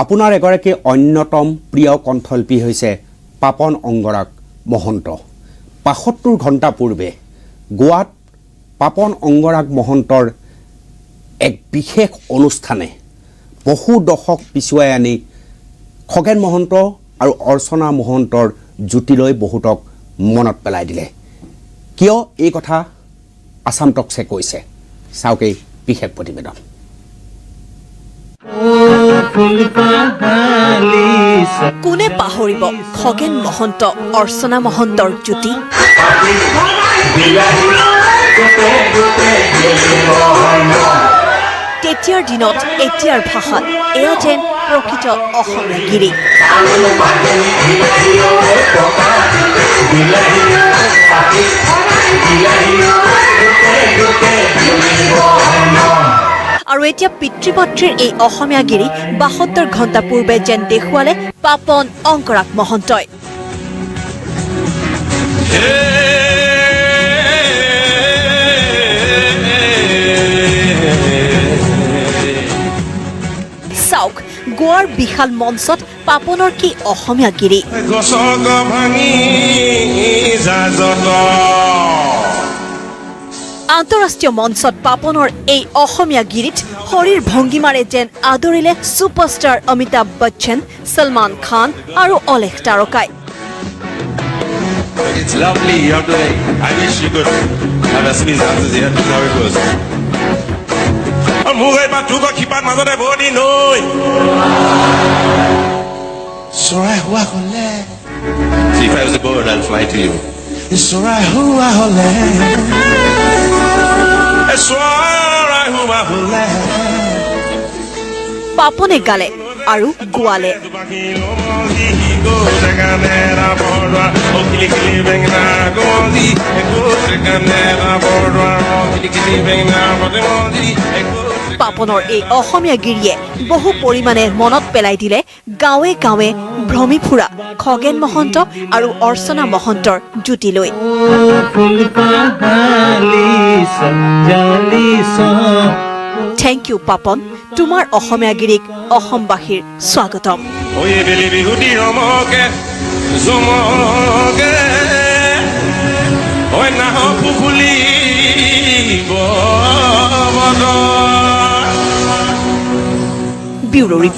আপোনাৰ এগৰাকী অন্যতম প্ৰিয় কণ্ঠশিল্পী হৈছে পাপন অংগৰাগ মহন্ত ৭৫ ঘণ্টা পূৰ্বে গোৱাত পাপন অংগৰাগ মহন্তৰ এক বিশেষ অনুষ্ঠানে বহু দশক পিছুৱাই আনি খগেন মহন্ত আৰু অৰ্চনা মহন্তৰ জুতিলৈ বহুতক মনত পেলাই দিলে কিয় এই কথা আসাম টকছে কৈছে চাওক এই বিশেষ প্ৰতিবেদন কোনে পাহৰিব খগেন মহন্ত অৰ্চনা মহন্তৰ জুতি তেতিয়াৰ দিনত এতিয়াৰ ভাষাত এয়া যেন প্ৰকৃত অসমীয়া গিৰি আৰু এতিয়া পিতৃ-মাতৃৰ এই অসমীয়া গিৰি ৭২ ঘণ্টা পূৰ্বে যেন দেখুৱালে পাপন অংগৰাগ মহন্তই চাওক গোৱাৰ বিশাল মঞ্চত পাপনৰ কি অসমীয়া গিৰি আন্তঃৰাষ্ট্ৰীয় মঞ্চত পাপনৰ এই অসমীয়া গিৰিত শৰীৰ ভংগীমাৰে যেন আদৰিলে ছুপাৰষ্টাৰ অমিতাভ বচ্চন সলমান খান আৰু অলেখ তাৰকাই চৰাই হোৱা হলে If I was a bird, I'll fly to you. চৰাই হোৱা হলে পাপনে গালে আৰু গোৱালে পাপনৰ এই অসমীয়া গিৰিয়ে বহু পৰিমাণে মনত পেলাই দিলে গাঁৱে গাঁৱে ভ্ৰমি ফুৰা খগেন মহন্ত আৰু অৰ্চনা মহন্তৰ জুতিলৈ থেংক ইউ পাপন তোমাৰ অসমীয়া গিৰিক অসমবাসীৰ স্বাগতম ব্যুৰো